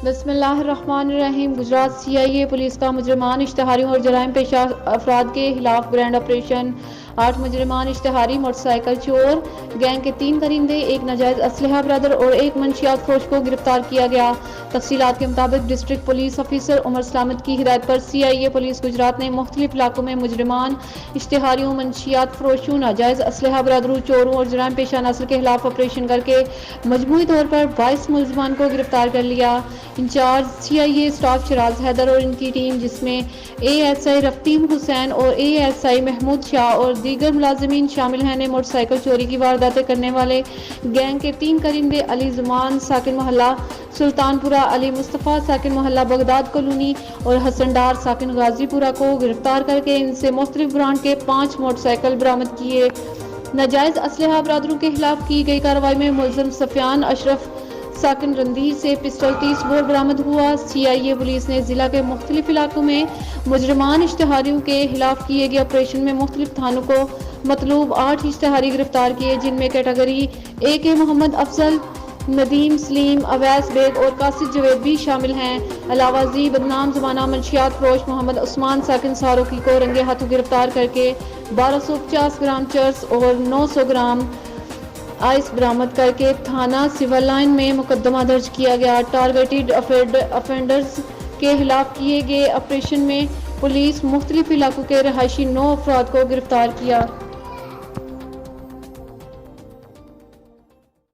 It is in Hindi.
बिस्मिल्लाहिर्रहमानिर्रहीम। गुजरात CIA पुलिस का मुजरिमान इश्तिहारियों और जराइम पेशा अफराद के खिलाफ ग्रैंड ऑपरेशन। 8 मुजरिमान इश्तिहारी मोटरसाइकिल चोर गैंग के 3 करिंदे, एक नाजायज असलहा ब्रदर और एक मंशियात फरोश को गिरफ्तार किया गया। तफसीलात के मुताबिक डिस्ट्रिक्ट पुलिस ऑफिसर उमर सलामत की हिदायत पर CIA पुलिस गुजरात ने मुख्तलिफ इलाकों में मुजरिमान इश्तिहारियों, मंशियात फरोशों, नाजायज असलहा ब्रदरों, चोरों और जराइम पेशा नस्ल के खिलाफ ऑपरेशन करके मजमूई तौर पर 22 मुलजमान को गिरफ्तार कर लिया। In charge CIA staff Sharaj Haider और इनकी टीम, जिसमें ASI रफ्तीम हुसैन और ASI महमूद शाह और दीगर मुलाजिमीन शामिल हैं, ने मोटरसाइकिल चोरी की वारदातें करने वाले गैंग के 3 करिंदे अली जुमान साकिन मोहल्ला सुल्तानपुरा, अली मुस्तफ़ा साकिन मोहल्ला बगदाद कॉलोनी और हसन डार साकिन गाजीपुरा को गिरफ्तार करके इनसे मुख्तलिफ ब्रांड के 5 मोटरसाइकिल बरामद किए। नाजायज असलहा बरादरों के खिलाफ की गई कार्रवाई में मुलजिम सफियान अशरफ साकिन रंदीर से पिस्टल 30 बोर बरामद हुआ। CIA पुलिस ने जिला के मुख्तलिफ इलाकों में मुजरिमान इश्तिहारियों के खिलाफ किए गए ऑपरेशन में मुख्तलिफ थानों को मतलूब 8 इश्तिहारी गिरफ्तार किए, जिनमें कैटेगरी A के मोहम्मद अफजल, नदीम सलीम, अवैस बेग और कासिद जवेद भी शामिल हैं। अलावा जी बदनाम जमाना मंशियात फरोश मोहम्मद उस्मान साकिन सारोकी को रंगे हाथों गिरफ्तार करके 1250 ग्राम चर्स और 900 ग्राम आइस बरामद करके थाना सिविल लाइन में मुकदमा दर्ज किया गया। टारगेटेड अफेंडर्स के खिलाफ किए गए ऑपरेशन में पुलिस मुख्तलिफ इलाकों के रहायशी 9 अफराद को गिरफ्तार किया।